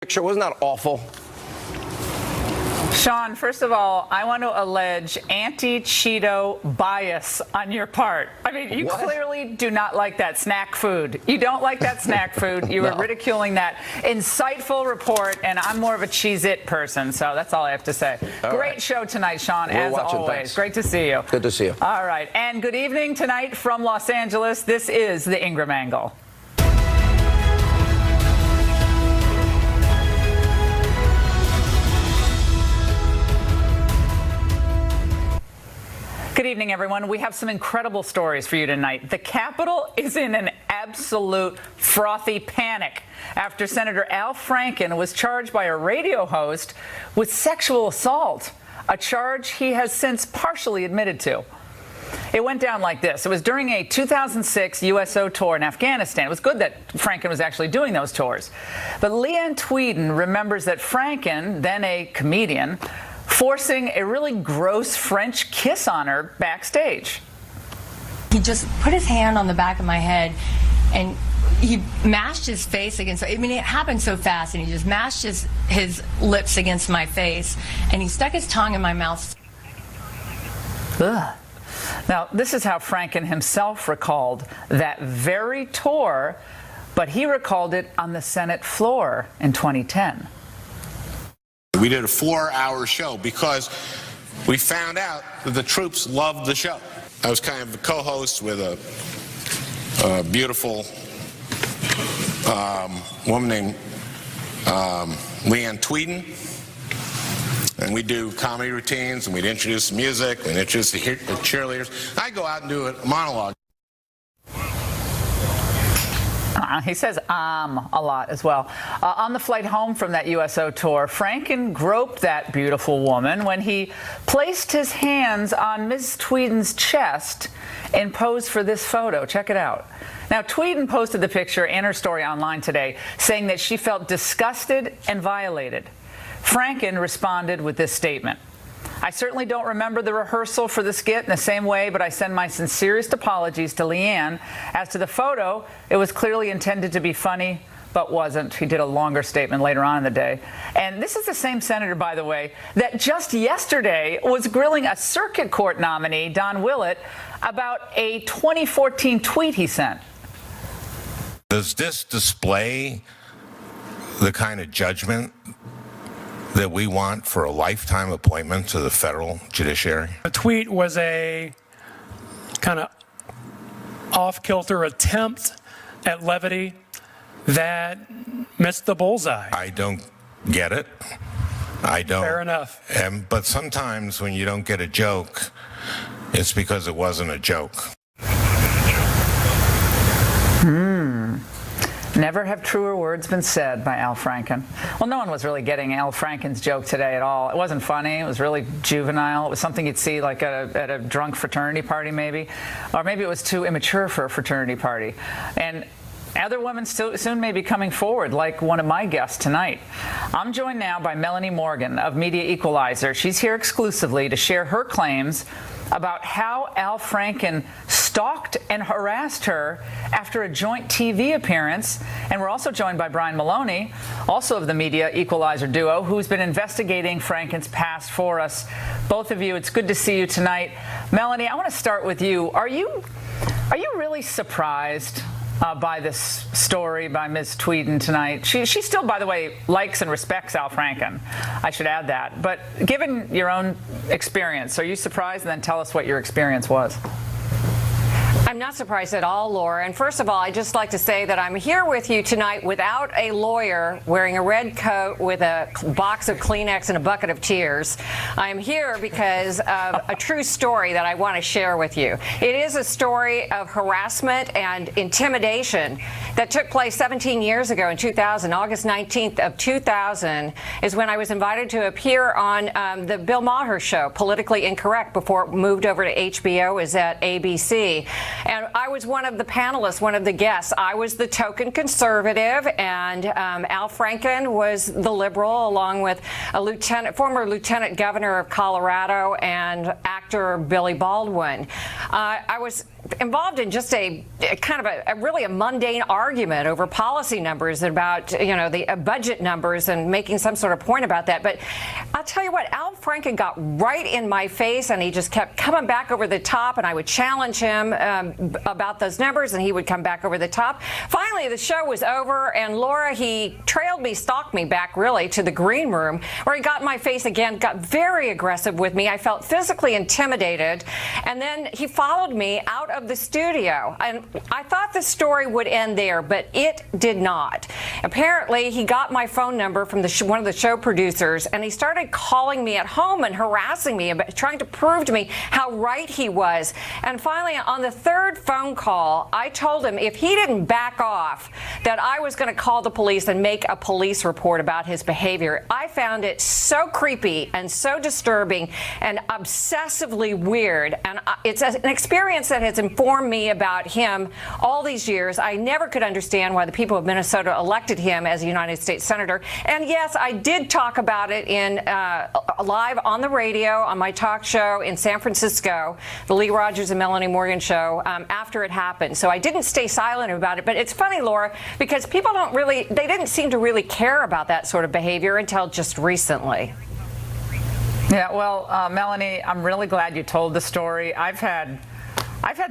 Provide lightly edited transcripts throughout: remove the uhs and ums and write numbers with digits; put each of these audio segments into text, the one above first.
Picture wasn't that awful? Sean, first of all, I want to allege anti-Cheeto bias on your part. I mean, you clearly do not like that snack food. You don't like that snack food. You were ridiculing that insightful report, and I'm more of a Cheez-It person, so that's all I have to say. Great show tonight, Sean, as always. Thanks. Great to see you. Good to see you. All right, and good evening tonight from Los Angeles. This is the Ingraham Angle. Good evening, everyone. We have some incredible stories for you tonight. The Capitol is in an absolute frothy panic after Senator Al Franken was charged by a radio host with sexual assault, a charge he has since partially admitted to. It went down like this. It was during a 2006 USO tour in Afghanistan. It was good that Franken was actually doing those tours. But Leanne Tweeden remembers that Franken, then a comedian, forcing a really gross French kiss on her backstage. He just put his hand on the back of my head and he mashed his face against, I mean, it happened so fast, and he just mashed his lips against my face, and he stuck his tongue in my mouth. Ugh. Now, this is how Franken himself recalled that very tour, but he recalled it on the Senate floor in 2010. We did a 4-hour show because we found out that the troops loved the show. I was kind of a co-host with a beautiful woman named Leanne Tweeden. And we do comedy routines, and we'd introduce the music, we'd introduce the cheerleaders. I'd go out and do a monologue. He says a lot as well. On the flight home from that USO tour, Franken groped that beautiful woman when he placed his hands on Ms. Tweeden's chest and posed for this photo. Check it out. Now, Tweeden posted the picture and her story online today, saying that she felt disgusted and violated. Franken responded with this statement. I certainly don't remember the rehearsal for the skit in the same way, but I send my sincerest apologies to Leanne. As to the photo, it was clearly intended to be funny, but wasn't. He did a longer statement later on in the day. And this is the same senator, by the way, that just yesterday was grilling a circuit court nominee, Don Willett, about a 2014 tweet he sent. Does this display the kind of judgment that we want for a lifetime appointment to the federal judiciary? The tweet was a kind of off-kilter attempt at levity that missed the bullseye. I don't get it. I don't. Fair enough. But sometimes when you don't get a joke, it's because it wasn't a joke. Never have truer words been said by Al Franken. Well, no one was really getting Al Franken's joke today at all. It wasn't funny. It was really juvenile. It was something you'd see like at a drunk fraternity party maybe. Or maybe it was too immature for a fraternity party. And other women soon may be coming forward, like one of my guests tonight. I'm joined now by Melanie Morgan of Media Equalizer. She's here exclusively to share her claims about how Al Franken stalked and harassed her after a joint TV appearance. And we're also joined by Brian Maloney, also of the Media Equalizer duo, who's been investigating Franken's past for us. Both of you, it's good to see you tonight. Melanie, I want to start with you. Are you really surprised by this story by Ms. Tweeden tonight? She still, by the way, likes and respects Al Franken. I should add that. But given your own experience, are you surprised? And then tell us what your experience was. I'm not surprised at all, Laura. And first of all, I'd just like to say that I'm here with you tonight without a lawyer, wearing a red coat with a box of Kleenex and a bucket of tears. I'm here because of a true story that I want to share with you. It is a story of harassment and intimidation that took place 17 years ago in 2000. August 19th of 2000 is when I was invited to appear on the Bill Maher show, Politically Incorrect, before it moved over to HBO, is at ABC. And I was one of the panelists, one of the guests. I was the token conservative, and Al Franken was the liberal, along with a former lieutenant governor of Colorado and actor Billy Baldwin. I was involved in just a kind of a really mundane argument over policy numbers about, the budget numbers and making some sort of point about that. But I'll tell you what, Al Franken got right in my face, and he just kept coming back over the top, and I would challenge him about those numbers, and he would come back over the top. Finally, the show was over, and Laura, he trailed me, stalked me back really to the green room, where he got in my face again, got very aggressive with me. I felt physically intimidated, and then he followed me out of the studio. And I thought the story would end there, but it did not. Apparently, he got my phone number from one of the show producers, and he started calling me at home and harassing me, trying to prove to me how right he was. And finally, on the third phone call, I told him if he didn't back off, that I was going to call the police and make a police report about his behavior. I found it so creepy and so disturbing and obsessively weird. And it's an experience that has informed me about him all these years. I never could understand why the people of Minnesota elected him as a United States Senator. And yes, I did talk about it in live on the radio on my talk show in San Francisco, the Lee Rogers and Melanie Morgan show, after it happened. So I didn't stay silent about it. But it's funny, Laura, because people they didn't seem to really care about that sort of behavior until just recently. Yeah, well, Melanie, I'm really glad you told the story. I've had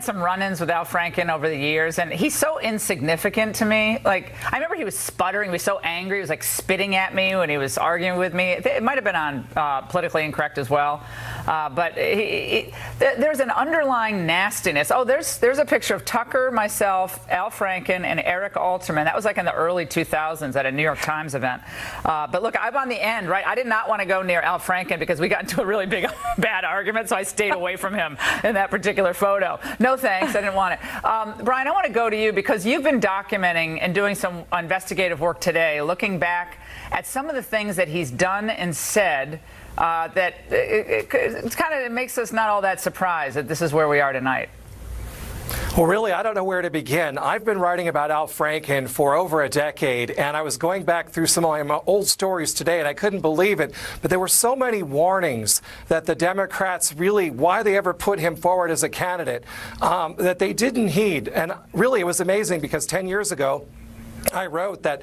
some run-ins with Al Franken over the years, and he's so insignificant to me. Like, I remember he was sputtering. He was so angry. He was, like, spitting at me when he was arguing with me. It might have been on Politically Incorrect as well. But there's an underlying nastiness. Oh, there's a picture of Tucker, myself, Al Franken, and Eric Alterman. That was, like, in the early 2000s at a New York Times event. But, look, I'm on the end, right? I did not want to go near Al Franken because we got into a really big, bad argument, so I stayed away from him in that particular photo. No thanks, I didn't want it. Brian, I want to go to you because you've been documenting and doing some investigative work today, looking back at some of the things that he's done and said that it makes us not all that surprised that this is where we are tonight. Well, really, I don't know where to begin. I've been writing about Al Franken for over a decade, and I was going back through some of my old stories today, and I couldn't believe it. But there were so many warnings that the Democrats really, why they ever put him forward as a candidate, that they didn't heed. And really, it was amazing because 10 years ago, I wrote that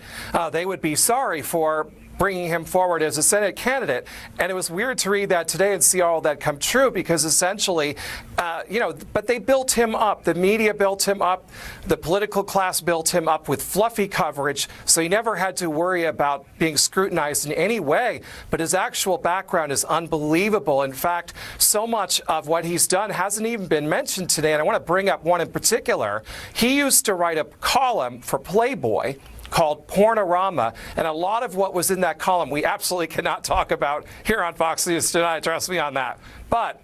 they would be sorry for bringing him forward as a Senate candidate. And it was weird to read that today and see all that come true because essentially, but they built him up. The media built him up. The political class built him up with fluffy coverage. So he never had to worry about being scrutinized in any way. But his actual background is unbelievable. In fact, so much of what he's done hasn't even been mentioned today. And I want to bring up one in particular. He used to write a column for Playboy called Pornorama, and a lot of what was in that column we absolutely cannot talk about here on Fox News tonight, trust me on that. But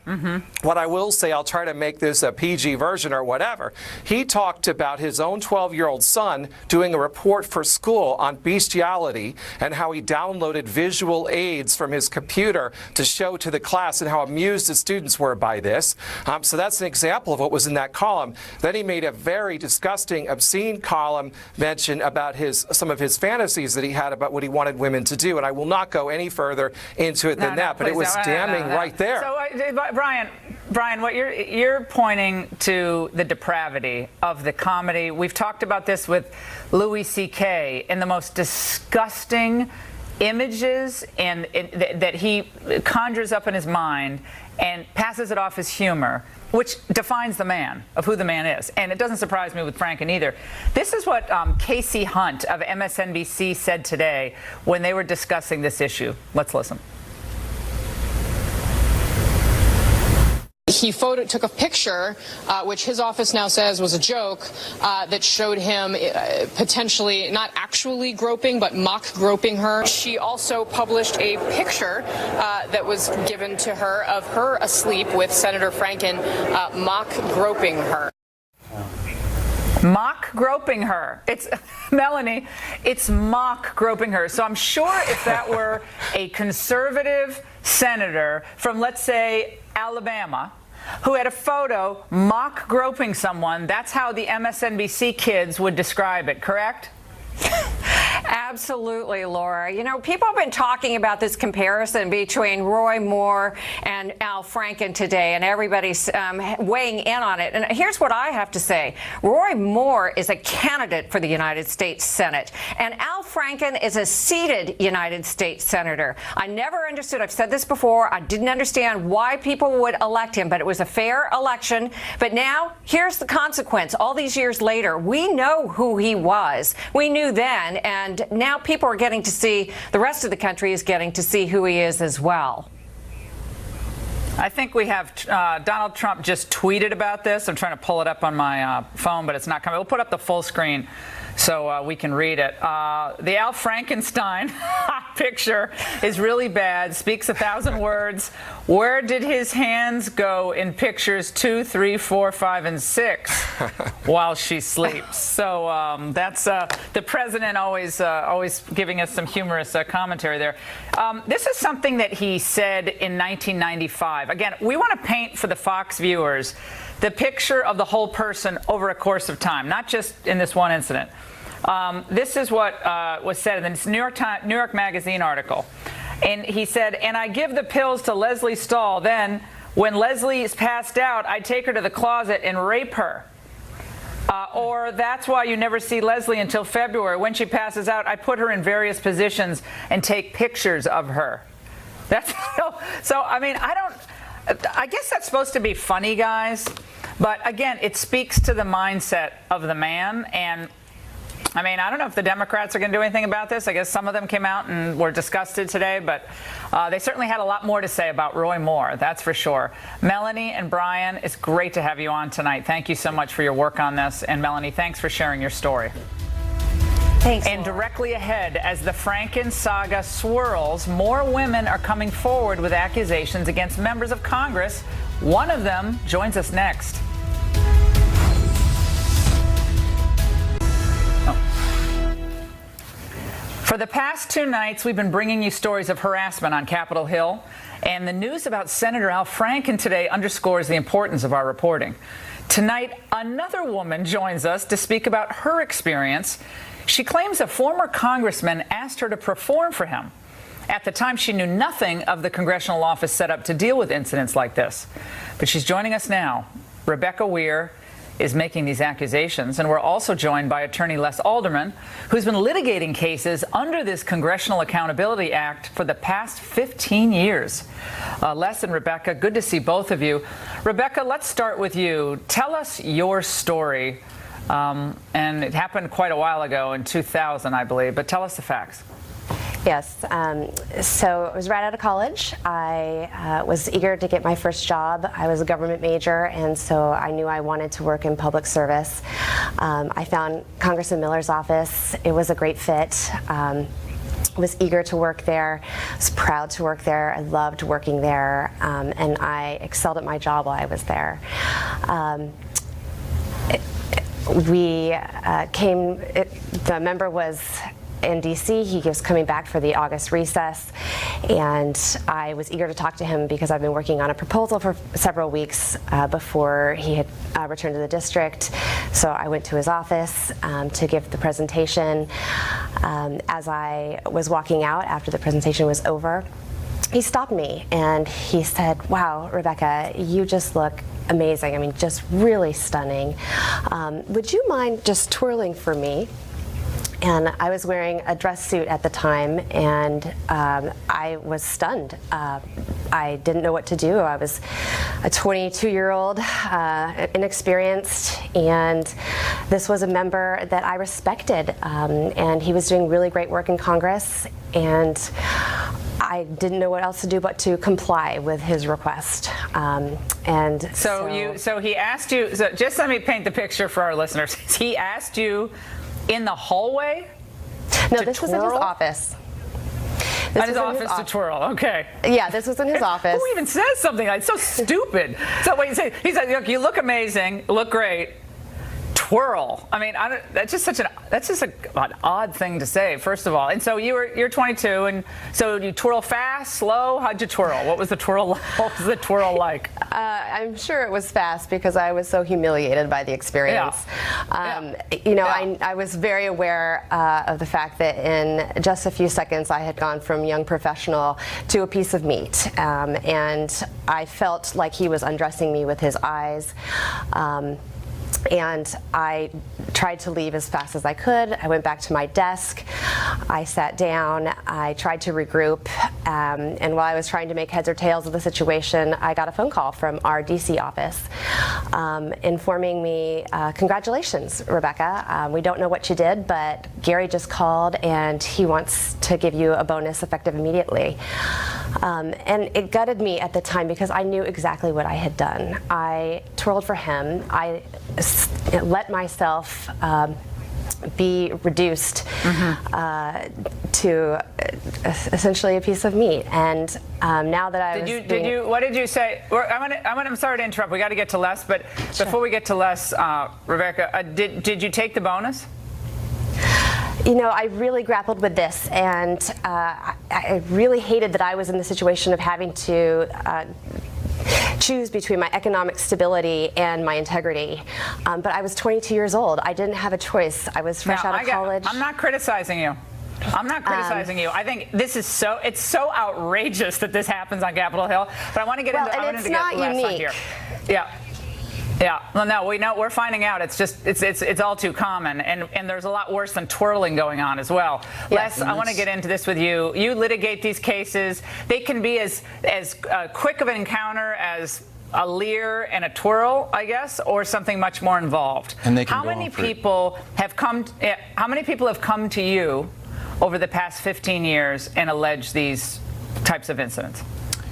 what I will say, I'll try to make this a PG version or whatever. He talked about his own 12-year-old son doing a report for school on bestiality and how he downloaded visual aids from his computer to show to the class and how amused the students were by this. So that's an example of what was in that column. Then he made a very disgusting, obscene column mention about some of his fantasies that he had about what he wanted women to do. And I will not go any further into it than that, but it was damning right there. So, Brian, what you're pointing to the depravity of the comedy. We've talked about this with Louis C.K. and the most disgusting images and that he conjures up in his mind and passes it off as humor, which defines the man, of who the man is. And it doesn't surprise me with Franken either. This is what Casey Hunt of MSNBC said today when they were discussing this issue. Let's listen. He took a picture, which his office now says was a joke, that showed him potentially not actually groping, but mock groping her. She also published a picture that was given to her of her asleep with Senator Franken, mock groping her. Mock groping her. It's Melanie, it's mock groping her. So I'm sure if that were a conservative senator from, let's say, Alabama, who had a photo mock groping someone, that's how the MSNBC kids would describe it, correct? Absolutely, Laura. You know, people have been talking about this comparison between Roy Moore and Al Franken today, and everybody's weighing in on it. And here's what I have to say. Roy Moore is a candidate for the United States Senate, and Al Franken is a seated United States Senator. I never understood, I've said this before, I didn't understand why people would elect him, but it was a fair election. But now, here's the consequence. All these years later, we know who he was. We knew then, and now people are getting to see, the rest of the country is getting to see who he is as well. I think we have Donald Trump just tweeted about this. I'm trying to pull it up on my phone, but it's not coming. We'll put up the full screen so we can read it. The Al Frankenstein picture is really bad, speaks 1,000 words. Where did his hands go in pictures 2, 3, 4, 5, and 6 while she sleeps? So that's the president always giving us some humorous commentary there. This is something that he said in 1995. Again, we want to paint for the Fox viewers the picture of the whole person over a course of time, not just in this one incident. This is what was said in this New York Magazine article. And he said, and I give the pills to Leslie Stahl. Then, when Leslie is passed out, I take her to the closet and rape her. Or that's why you never see Leslie until February. When she passes out, I put her in various positions and take pictures of her. That's so I mean, I guess that's supposed to be funny, guys. But again, it speaks to the mindset of the man. And I mean, I don't know if the Democrats are going to do anything about this. I guess some of them came out and were disgusted today, but they certainly had a lot more to say about Roy Moore, that's for sure. Melanie and Brian, it's great to have you on tonight. Thank you so much for your work on this. And Melanie, thanks for sharing your story. Thanks, and Laura. directly ahead, as the Franken saga swirls, more women are coming forward with accusations against members of Congress. One of them joins us next. For the past 2 nights, we've been bringing you stories of harassment on Capitol Hill, and the news about Senator Al Franken today underscores the importance of our reporting. Tonight, another woman joins us to speak about her experience. She claims a former congressman asked her to perform for him. At the time, she knew nothing of the congressional office set up to deal with incidents like this. But she's joining us now. Rebecca Weir is making these accusations, and we're also joined by attorney Les Alderman, who's been litigating cases under this Congressional Accountability Act for the past 15 years. Les and Rebecca, good to see both of you. Rebecca, let's start with you. Tell us your story, and it happened quite a while ago in 2000, I believe, but tell us the facts. Yes. So I was right out of college. I was eager to get my first job. I was a government major, and so I knew I wanted to work in public service. I found Congressman Miller's office. It was a great fit. Was eager to work there. Was proud to work there. I loved working there, and I excelled at my job while I was there. The member was in D.C. He was coming back for the August recess, and I was eager to talk to him because I've been working on a proposal for several weeks before he had returned to the district. So I went to his office to give the presentation. As I was walking out after the presentation was over, he stopped me and he said, "Wow, Rebecca, you just look amazing. I mean, just really stunning. Would you mind just twirling for me?" And I was wearing a dress suit at the time, and I was stunned. I didn't know what to do. I was a 22-year-old, inexperienced, and this was a member that I respected, and he was doing really great work in Congress, and I didn't know what else to do but to comply with his request. So he asked you, so just let me paint the picture for our listeners. He asked you in the hallway? No, this was in his office. At his office to twirl, okay. Yeah, this was in his office. Who even says something like so stupid? So what he said, look, you look amazing, look great, twirl. I mean, that's just such an that's just an odd thing to say, first of all. And so you're 22, and so you twirl fast, slow? How'd you twirl? What was the twirl like? I'm sure it was fast because I was so humiliated by the experience. You know, I was very aware of the fact that in just a few seconds I had gone from young professional to a piece of meat, and I felt like he was undressing me with his eyes. And I tried to leave as fast as I could. I went back to my desk. I sat down. I tried to regroup. And while I was trying to make heads or tails of the situation, I got a phone call from our DC office informing me, congratulations, Rebecca. We don't know what you did, but Gary just called and he wants to give you a bonus effective immediately. And it gutted me at the time because I knew exactly what I had done. I twirled for him. I let myself be reduced to essentially a piece of meat. And now that what did you say? I'm sorry to interrupt. We got to get to Les, but before we get to Les, Rebecca, did you take the bonus? You know, I really grappled with this, and I really hated that I was in the situation of having to choose between my economic stability and my integrity. But I was 22 years old. I didn't have a choice. I was fresh out of college. I'm not criticizing you. I'm not criticizing you. I think this is it's so outrageous that this happens on Capitol Hill. But I want to get into and it's not unique. Here. Yeah. Yeah, well, no, we're finding out. It's just it's all too common, and there's a lot worse than twirling going on as well. Yes. Les, I want to get into this with you. You litigate these cases. They can be as quick of an encounter as a leer and a twirl, I guess, or something much more involved. And they can How many people have come to you over the past 15 years and allege these types of incidents?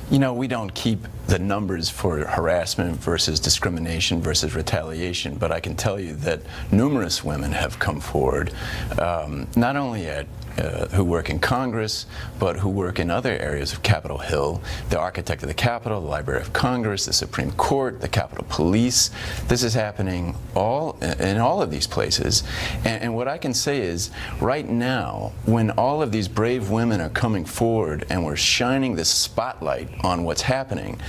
You know, we don't keep the numbers for harassment versus discrimination versus retaliation, but I can tell you that numerous women have come forward, not only who work in Congress, but who work in other areas of Capitol Hill, the architect of the Capitol, the Library of Congress, the Supreme Court, the Capitol Police. This is happening in all of these places. And what I can say is, right now, when all of these brave women are coming forward and we're shining this spotlight on what's happening,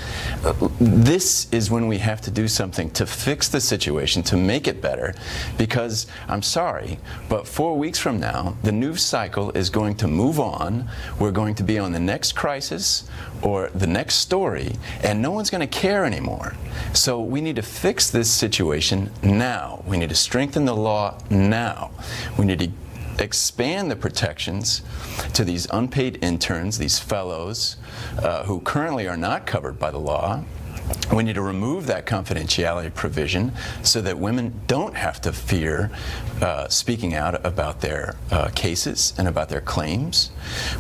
this is when we have to do something to fix the situation, to make it better, because I'm sorry, but 4 weeks from now, the news cycle is going to move on. We're going to be on the next crisis or the next story, and no one's going to care anymore. So we need to fix this situation now. We need to strengthen the law now. We need to expand the protections to these unpaid interns, these fellows who currently are not covered by the law. We need to remove that confidentiality provision so that women don't have to fear speaking out about their cases and about their claims.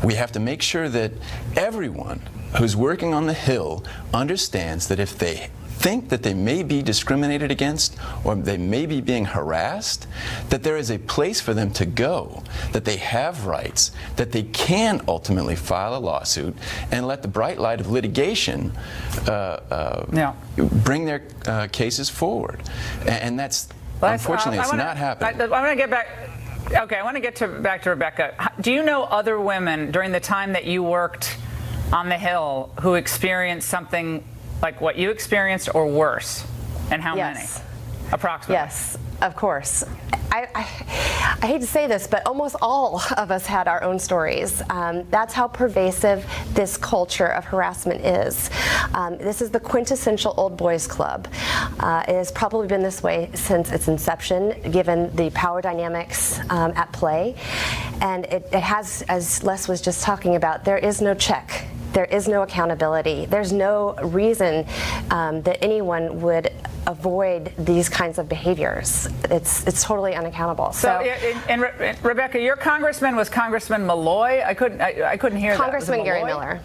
We have to make sure that everyone who's working on the Hill understands that if they think that they may be discriminated against or they may be being harassed, that there is a place for them to go, that they have rights, that they can ultimately file a lawsuit and let the bright light of litigation bring their cases forward. And that's, unfortunately, it's not happening. I want to get back. Okay, I want to get back to Rebecca. Do you know other women during the time that you worked on the Hill who experienced something like what you experienced or worse? And how many? Approximately. Yes, of course. I hate to say this, but almost all of us had our own stories. That's how pervasive this culture of harassment is. This is the quintessential old boys club. It has probably been this way since its inception, given the power dynamics at play. And it has, as Les was just talking about, there is no check. There is no accountability. There's no reason that anyone would avoid these kinds of behaviors. It's totally unaccountable. So and Rebecca, your congressman was Congressman Malloy. I couldn't hear Congressman Gary Miller.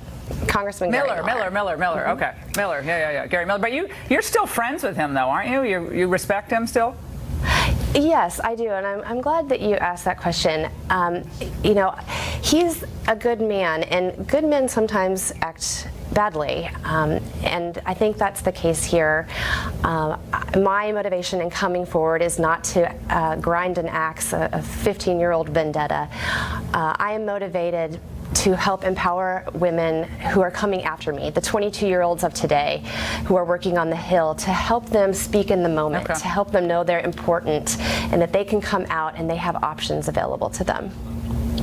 Congressman Miller. Mm-hmm. Okay, Miller. Yeah. Gary Miller. But you're still friends with him, though, aren't you? You respect him still? Yes, I do, and I'm glad that you asked that question. He's a good man, and good men sometimes act badly, and I think that's the case here. My motivation in coming forward is not to grind an axe, a 15-year-old vendetta. I am motivated to help empower women who are coming after me, the 22-year-olds of today who are working on the Hill, to help them speak in the moment, to help them know they're important and that they can come out and they have options available to them.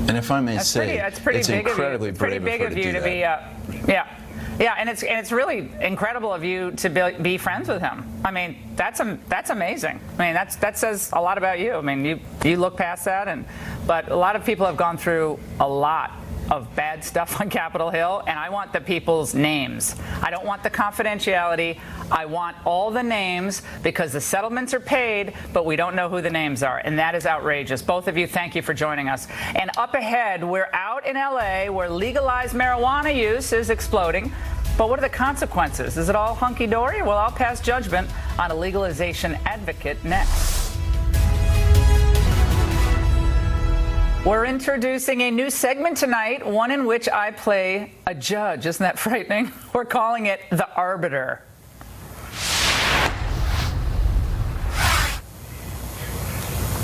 And if I may say, it's incredibly brave of you to be, Yeah, and it's really incredible of you to be friends with him. I mean, that's amazing. I mean, that says a lot about you. I mean, you look past that, but a lot of people have gone through a lot of bad stuff on Capitol Hill, and I want the people's names. I don't want the confidentiality. I want all the names, because the settlements are paid, but we don't know who the names are, and that is outrageous. Both of you, thank you for joining us. And up ahead, we're out in LA where legalized marijuana use is exploding. But what are the consequences? Is it all hunky-dory? Well, I'll pass judgment on a legalization advocate next. We're introducing a new segment tonight, one in which I play a judge. Isn't that frightening? We're calling it The Arbiter.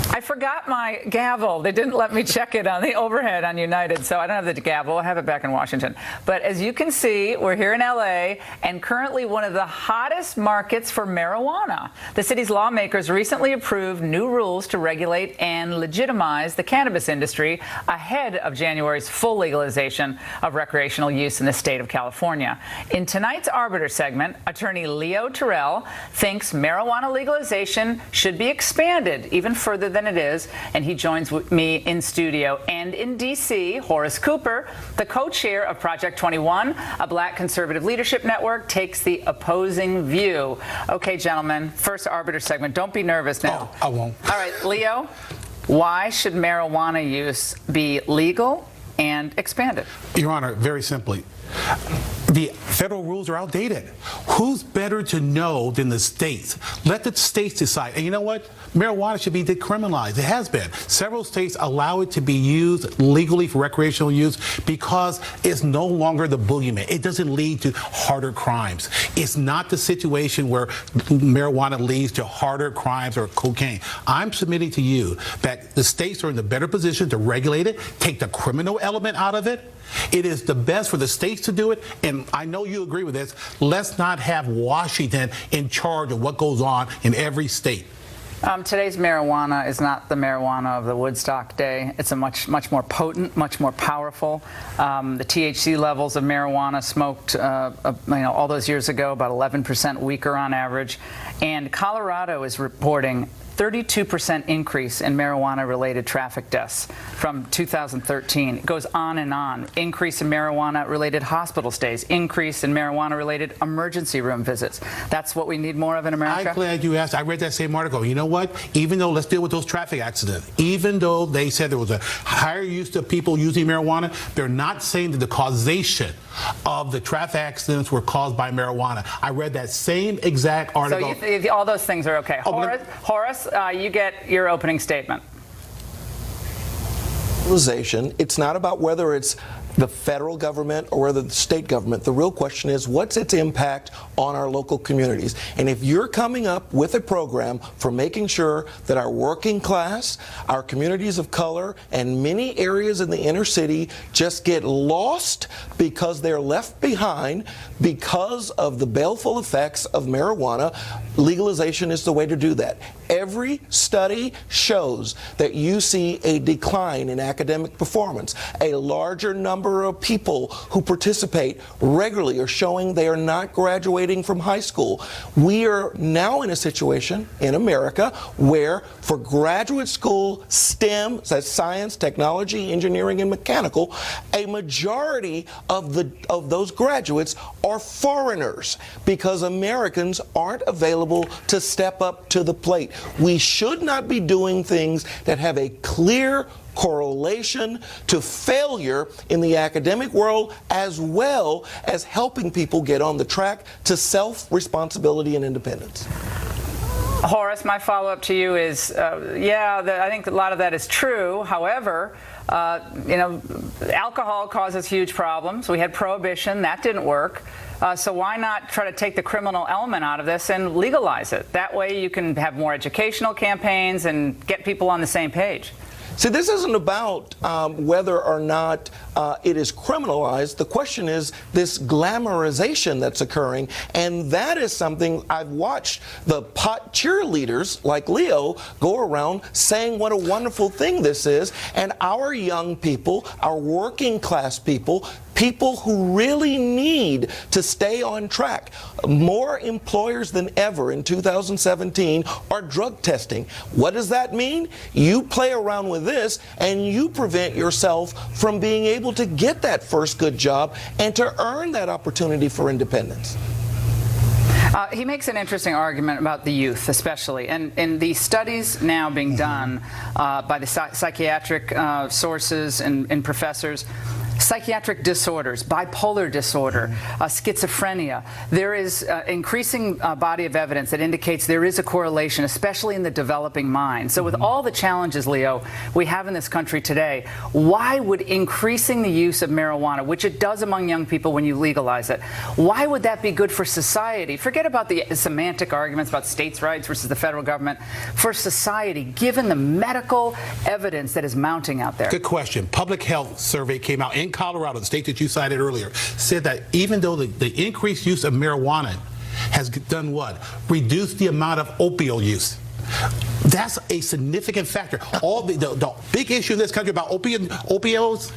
I forgot my gavel. They didn't let me check it on the overhead on United, so I don't have the gavel. I have it back in Washington. But as you can see, we're here in LA, and currently one of the hottest markets for marijuana. The city's lawmakers recently approved new rules to regulate and legitimize the cannabis industry ahead of January's full legalization of recreational use in the state of California. In tonight's Arbiter segment, attorney Leo Terrell thinks marijuana legalization should be expanded even further than it is, and he joins me in studio. And in D.C., Horace Cooper, the co-chair of Project 21, a black conservative leadership network, takes the opposing view. Okay, gentlemen, first Arbiter segment. Don't be nervous now. Oh, I won't. All right, Leo, why should marijuana use be legal and expanded? Your Honor, very simply, the federal rules are outdated. Who's better to know than the states? Let the states decide. And you know what? Marijuana should be decriminalized. It has been. Several states allow it to be used legally for recreational use because it's no longer the boogeyman. It doesn't lead to harder crimes. It's not the situation where marijuana leads to harder crimes or cocaine. I'm submitting to you that the states are in the better position to regulate it, take the criminal element out of it. It is the best for the states to do it, and I know you agree with this. Let's not have Washington in charge of what goes on in every state. Today's marijuana is not the marijuana of the Woodstock day. It's a much more potent, much more powerful. The THC levels of marijuana smoked all those years ago, about 11% weaker on average. And Colorado is reporting 32% increase in marijuana-related traffic deaths from 2013. It goes on and on. Increase in marijuana-related hospital stays. Increase in marijuana-related emergency room visits. That's what we need more of in America? I'm glad you asked. I read that same article. You know what? Even though, let's deal with those traffic accidents. Even though they said there was a higher use of people using marijuana, they're not saying that the causation of the traffic accidents were caused by marijuana. I read that same exact article. So all those things are okay. Horace, you get your opening statement. It's not about whether it's the federal government or whether the state government. The real question is, what's its impact on our local communities? And if you're coming up with a program for making sure that our working class, our communities of color, and many areas in the inner city just get lost because they're left behind because of the baleful effects of marijuana, legalization is the way to do that. Every study shows that you see a decline in academic performance. A larger number of people who participate regularly are showing they are not graduating from high school. We are now in a situation in America where for graduate school STEM, that's science, technology, engineering, and mechanical, a majority of those graduates are foreigners because Americans aren't available to step up to the plate. We should not be doing things that have a clear correlation to failure in the academic world, as well as helping people get on the track to self-responsibility and independence. Horace, my follow-up to you is, I think a lot of that is true. However, alcohol causes huge problems. We had prohibition. That didn't work. So why not try to take the criminal element out of this and legalize it? That way you can have more educational campaigns and get people on the same page. See, this isn't about whether or not it is criminalized. The question is this glamorization that's occurring, and that is something I've watched the pot cheerleaders like Leo go around saying what a wonderful thing this is, and our young people, our working class people, people who really need to stay on track. More employers than ever in 2017 are drug testing. What does that mean? You play around with this and you prevent yourself from being able to get that first good job and to earn that opportunity for independence. He makes an interesting argument about the youth, especially, and in the studies now being done by the psychiatric sources and professors. Psychiatric disorders, bipolar disorder, schizophrenia. There is increasing body of evidence that indicates there is a correlation, especially in the developing mind. So with all the challenges, Leo, we have in this country today, why would increasing the use of marijuana, which it does among young people when you legalize it, why would that be good for society? Forget about the semantic arguments about states' rights versus the federal government. For society, given the medical evidence that is mounting out there. Good question. Public health survey came out in Colorado, the state that you cited earlier, said that even though the increased use of marijuana has done what? Reduced the amount of opioid use. That's a significant factor. All the big issue in this country about opioids,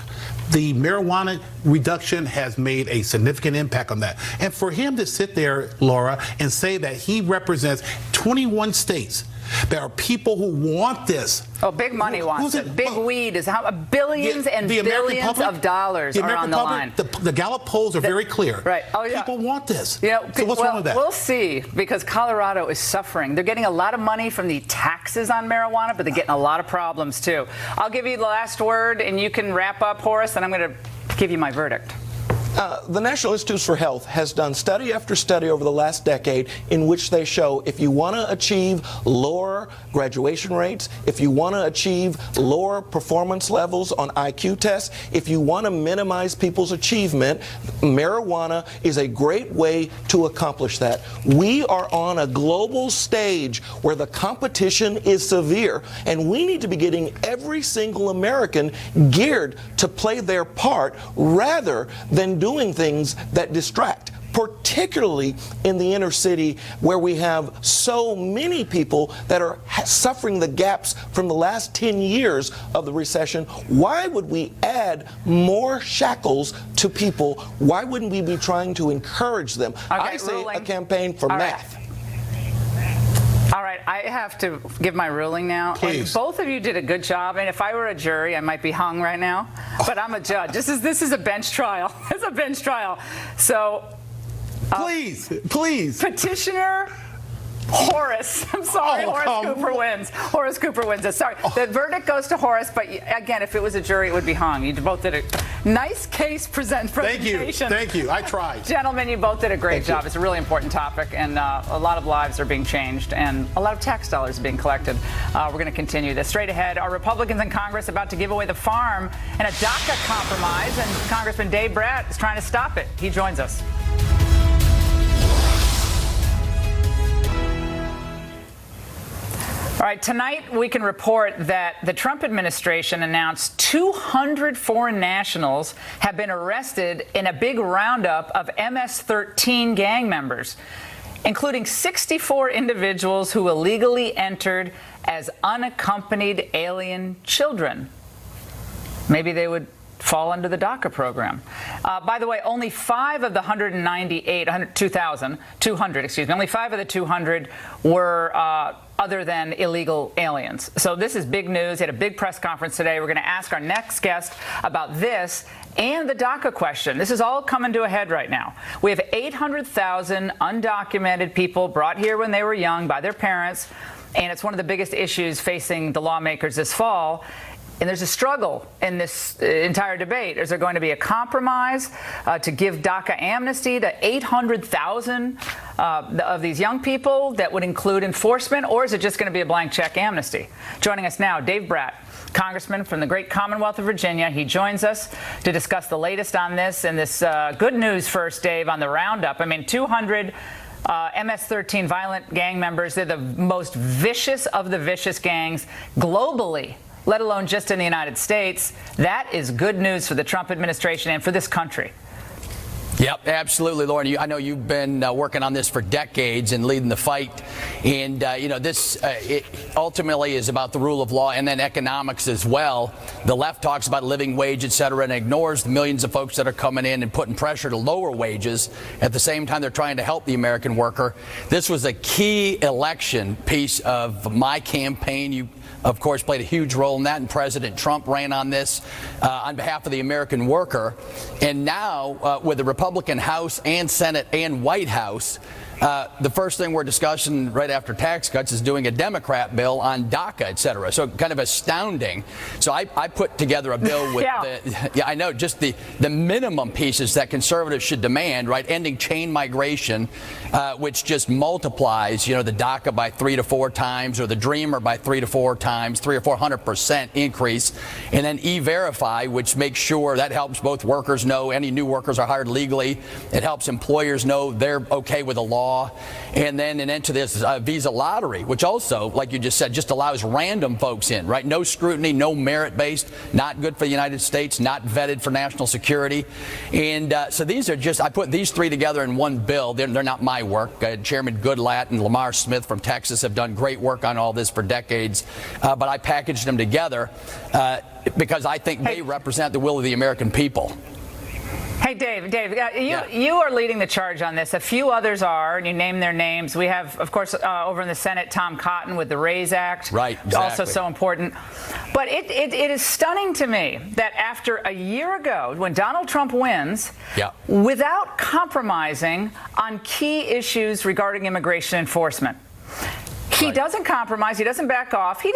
the marijuana reduction has made a significant impact on that. And for him to sit there, Laura, and say that he represents 21 states, there are people who want this. Oh, big money wants it. Big weed is how billions and billions of dollars are on the line. The Gallup polls are very clear. Right. Oh, yeah. People want this. You know, so what's wrong with that? We'll see, because Colorado is suffering. They're getting a lot of money from the taxes on marijuana, but they're getting a lot of problems too. I'll give you the last word, and you can wrap up, Horace, and I'm going to give you my verdict. The National Institutes for Health has done study after study over the last decade in which they show if you want to achieve lower graduation rates, if you want to achieve lower performance levels on IQ tests, if you want to minimize people's achievement, marijuana is a great way to accomplish that. We are on a global stage where the competition is severe, and we need to be getting every single American geared to play their part rather than doing things that distract, particularly in the inner city where we have so many people that are suffering the gaps from the last 10 years of the recession. Why would we add more shackles to people? Why wouldn't we be trying to encourage them? Okay, I say a campaign for math. All right, I have to give my ruling now. Please. And both of you did a good job. And if I were a jury, I might be hung right now. But I'm a judge. This is a bench trial. It's a bench trial. So, please. Petitioner Horace. I'm sorry, Horace Cooper wins. Horace Cooper wins it. Sorry. The verdict goes to Horace, but again, if it was a jury, it would be hung. You both did a nice case presentation. Thank you. I tried. Gentlemen, you both did a great job. It's a really important topic, and a lot of lives are being changed, and a lot of tax dollars are being collected. We're going to continue this. Straight ahead, are Republicans in Congress about to give away the farm in a DACA compromise, and Congressman Dave Bratt is trying to stop it. He joins us. All right, tonight we can report that the Trump administration announced 200 foreign nationals have been arrested in a big roundup of MS-13 gang members, including 64 individuals who illegally entered as unaccompanied alien children. Maybe they would fall under the DACA program. By the way, only 5 of the 200, only 5 of the 200 were other than illegal aliens. So this is big news. He had a big press conference today. We're going to ask our next guest about this and the DACA question. This is all coming to a head right now. We have 800,000 undocumented people brought here when they were young by their parents, and it's one of the biggest issues facing the lawmakers this fall. and there's a struggle in this entire debate. Is there going to be a compromise to give DACA amnesty to 800,000 of these young people that would include enforcement, or is it just going to be a blank check amnesty? Joining us now, Dave Bratt, Congressman from the great Commonwealth of Virginia. He joins us to discuss the latest on this, and this good news first, Dave, on the roundup. I mean, 200 MS-13 violent gang members. They're the most vicious of the vicious gangs globally, let alone just in the United States. That is good news for the Trump administration and for this country. Yep, absolutely, Lauren. I know you've been working on this for decades and leading the fight. And, this it ultimately is about the rule of law and then economics as well. The left talks about living wage, et cetera, and ignores the millions of folks that are coming in and putting pressure to lower wages. At the same time, they're trying to help the American worker. This was a key election piece of my campaign. You, of course, played a huge role in that, and President Trump ran on this on behalf of the American worker. And now, with the Republican House and Senate and White House, the first thing we're discussing right after tax cuts is doing a Democrat bill on DACA, et cetera. So kind of astounding. So I put together a bill with just the minimum pieces that conservatives should demand, right? Ending chain migration, which just multiplies, the DACA by 3 to 4 times, or the Dreamer by 3 to 4 times, 300 or 400% increase, and then E-Verify, which makes sure that helps both workers know any new workers are hired legally. It helps employers know they're okay with the law. And then an end to this visa lottery, which also, like you just said, just allows random folks in, right? No scrutiny, no merit-based, not good for the United States, not vetted for national security. And so these are just, I put these three together in one bill. They're not my work. Chairman Goodlatte and Lamar Smith from Texas have done great work on all this for decades. But I packaged them together because I think they represent the will of the American people. Hey, Dave, you are leading the charge on this. A few others are, and you name their names. We have, of course, over in the Senate, Tom Cotton with the RAISE Act. Right, exactly. Also so important. But it is stunning to me that after a year ago, when Donald Trump wins, without compromising on key issues regarding immigration enforcement, he doesn't compromise. He doesn't back off. He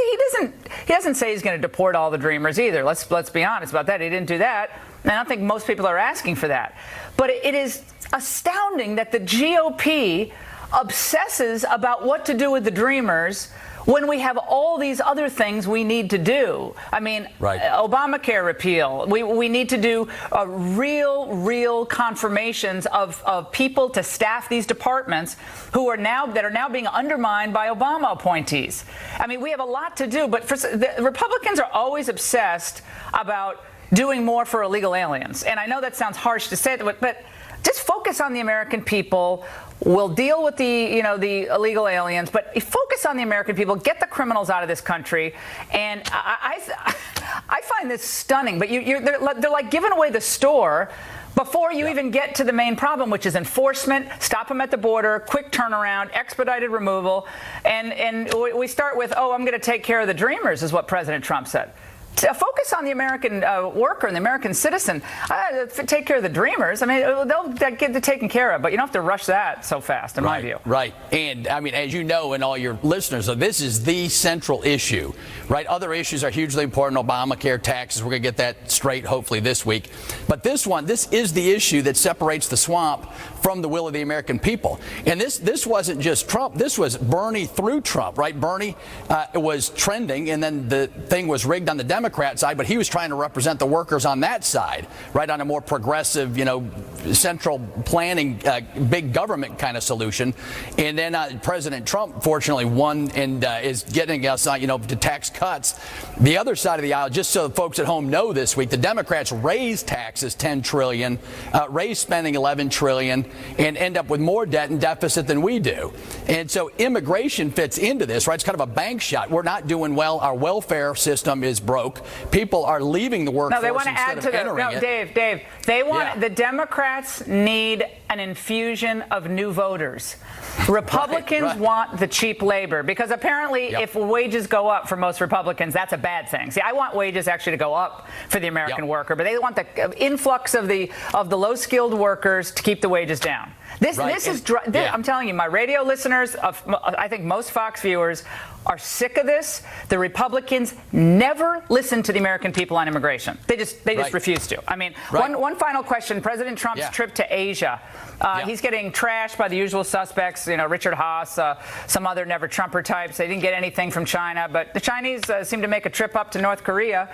doesn't say he's going to deport all the Dreamers either. Let's be honest about that. He didn't do that. And I don't think most people are asking for that. But it is astounding that the GOP obsesses about what to do with the Dreamers when we have all these other things we need to do. I mean, Obamacare repeal. We need to do real confirmations of people to staff these departments that are now being undermined by Obama appointees. I mean, we have a lot to do, but the Republicans are always obsessed about doing more for illegal aliens. And I know that sounds harsh to say, but just focus on the American people. We'll deal with the illegal aliens, but focus on the American people. Get the criminals out of this country. And I find this stunning. But they're like giving away the store before you even get to the main problem, which is enforcement. Stop them at the border, quick turnaround, expedited removal, and we start with, I'm going to take care of the Dreamers, is what President Trump said. Focus on the American worker and the American citizen. Take care of the Dreamers. I mean, they'll get taken care of, but you don't have to rush that so fast, in my view. Right. And, I mean, as you know, and all your listeners, so this is the central issue, right? Other issues are hugely important. Obamacare, taxes, we're going to get that straight, hopefully, this week. But this is the issue that separates the swamp from the will of the American people. And this wasn't just Trump. This was Bernie through Trump, right? Bernie was trending, and then the thing was rigged on the Democrat side, but he was trying to represent the workers on that side, right, on a more progressive, central planning, big government kind of solution. And then President Trump, fortunately, won and is getting us, to tax cuts. The other side of the aisle, just so folks at home know this week, the Democrats raised taxes $10 trillion, raised spending $11 trillion, and end up with more debt and deficit than we do. And so immigration fits into this, right? It's kind of a bank shot. We're not doing well. Our welfare system is broke. People are leaving the workforce. No, they want to add to that. Dave, they want the Democrats need an infusion of new voters. Republicans want the cheap labor because apparently if wages go up for most Republicans, that's a bad thing. See, I want wages actually to go up for the American worker, but they want the influx of the low-skilled workers to keep the wages down. I'm telling you, my radio listeners, I think most Fox viewers are sick of this. The Republicans never listen to the American people on immigration. They just refuse to. I mean, one final question. President Trump's trip to Asia. He's getting trashed by the usual suspects, Richard Haas, some other never Trumper types. They didn't get anything from China, but the Chinese seem to make a trip up to North Korea,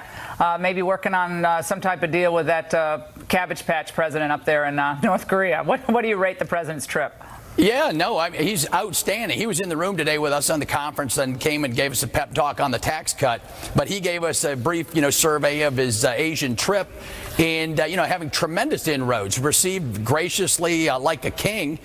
maybe working on some type of deal with that Cabbage Patch president up there in North Korea. What do you rate the president's trip? Yeah, no, he's outstanding. He was in the room today with us on the conference and came and gave us a pep talk on the tax cut. But he gave us a brief, survey of his Asian trip, and having tremendous inroads, received graciously like a king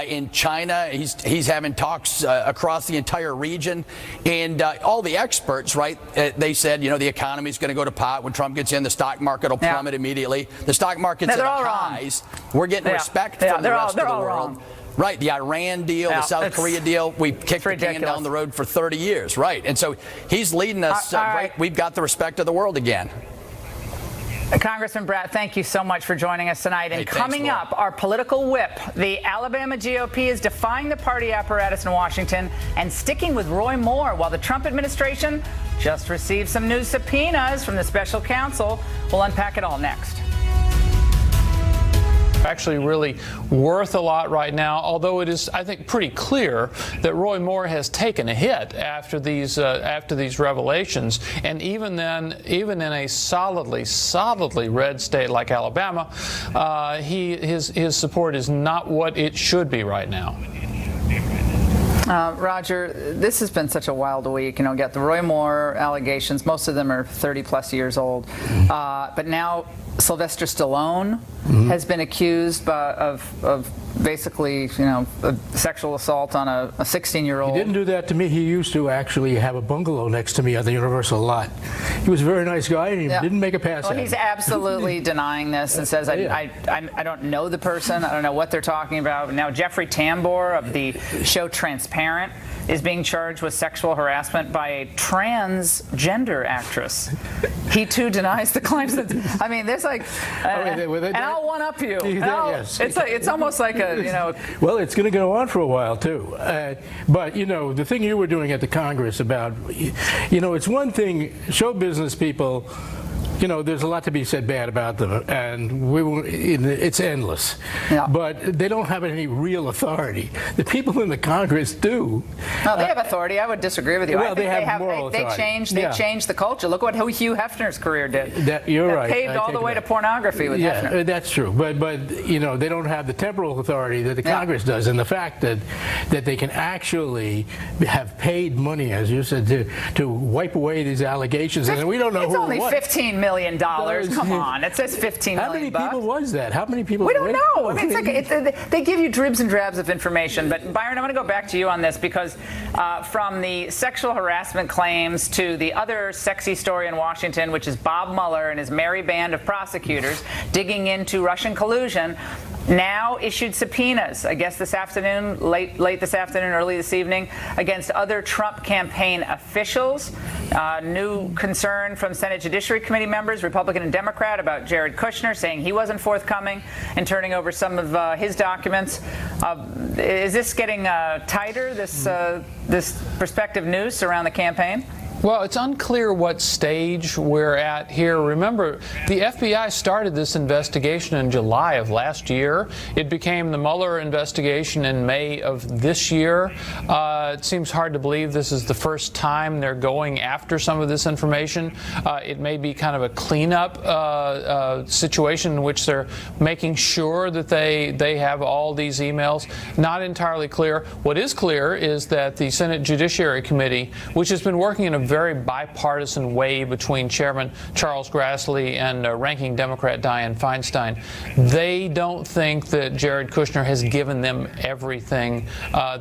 in China. He's having talks across the entire region, and all the experts, right? They said, the economy is going to go to pot when Trump gets in. The stock market will plummet immediately. The stock market's at highs. We're getting respect from the rest of the world. Wrong. Right, the Iran deal, the South Korea deal, we kicked the can down the road for 30 years, right? And so he's leading us, right. We've got the respect of the world again. Congressman Bratt, thank you so much for joining us tonight. And coming up, our political whip. The Alabama GOP is defying the party apparatus in Washington and sticking with Roy Moore, while the Trump administration just received some new subpoenas from the special counsel. We'll unpack it all next. Actually really worth a lot right now, although it is, I think, pretty clear that Roy Moore has taken a hit after these revelations. And even then, even in a solidly red state like Alabama, his support is not what it should be right now. Roger, this has been such a wild week. Got the Roy Moore allegations. Most of them are 30-plus years old. But now Sylvester Stallone has been accused of basically, a sexual assault on a 16-year-old. He didn't do that to me. He used to actually have a bungalow next to me at the Universal lot. He was a very nice guy, and he didn't make a pass at me. He's absolutely denying this and says, I don't know the person. I don't know what they're talking about. Now, Jeffrey Tambor of the show Transparent is being charged with sexual harassment by a transgender actress. He, too, denies the claims. I mean, there's like, and I'll one-up you. Yes. It's almost like a, Well, it's going to go on for a while, too. But, the thing you were doing at the Congress about, it's one thing, show business people, there's a lot to be said bad about them, and it's endless. Yeah. But they don't have any real authority. The people in the Congress do. No, they have authority. I would disagree with you. Well, I think they have moral authority. They changed the culture. Look what Hugh Hefner's career did. You're right. Paved all the way to pornography with Hefner. That's true. But they don't have the temporal authority that the Congress does, and the fact that they can actually have paid money, as you said, to wipe away these allegations, and we don't know who. It's only $15 million. Come on, it says $15 million. How many people was that? How many people? We don't know. I mean, they give you dribs and drabs of information. But Byron, I'm going to go back to you on this because from the sexual harassment claims to the other sexy story in Washington, which is Bob Mueller and his merry band of prosecutors digging into Russian collusion, now issued subpoenas, I guess this afternoon, late this afternoon, early this evening, against other Trump campaign officials. New concern from Senate Judiciary Committee members, Republican and Democrat, about Jared Kushner, saying he wasn't forthcoming and turning over some of his documents. Is this getting tighter, this prospective noose around the campaign? Well, it's unclear what stage we're at here. Remember, the FBI started this investigation in July of last year. It became the Mueller investigation in May of this year. It seems hard to believe this is the first time they're going after some of this information. It may be kind of a cleanup situation in which they're making sure that they have all these emails. Not entirely clear. What is clear is that the Senate Judiciary Committee, which has been working in a very bipartisan way between Chairman Charles Grassley and Ranking Democrat Dianne Feinstein, they don't think that Jared Kushner has given them everything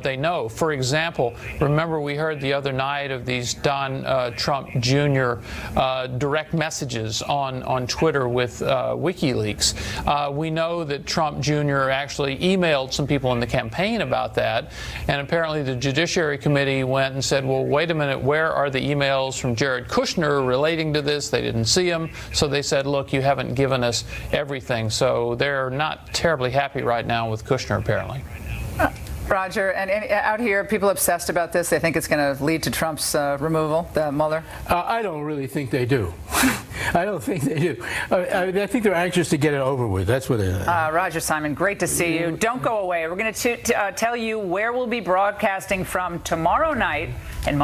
they know. For example, remember we heard the other night of these Don Trump Jr. Direct messages on Twitter with WikiLeaks. We know that Trump Jr. actually emailed some people in the campaign about that, and apparently the Judiciary Committee went and said, well, wait a minute, where are the emails from Jared Kushner relating to this? They didn't see them, so they said, look, you haven't given us everything. So they're not terribly happy right now with Kushner, apparently. Roger, and out here, people obsessed about this. They think it's going to lead to Trump's removal, the Mueller. I don't really think they do. I don't think they do. I think they're anxious to get it over with. That's what it is. Roger Simon, great to see you. Don't go away. We're going to tell you where we'll be broadcasting from tomorrow night in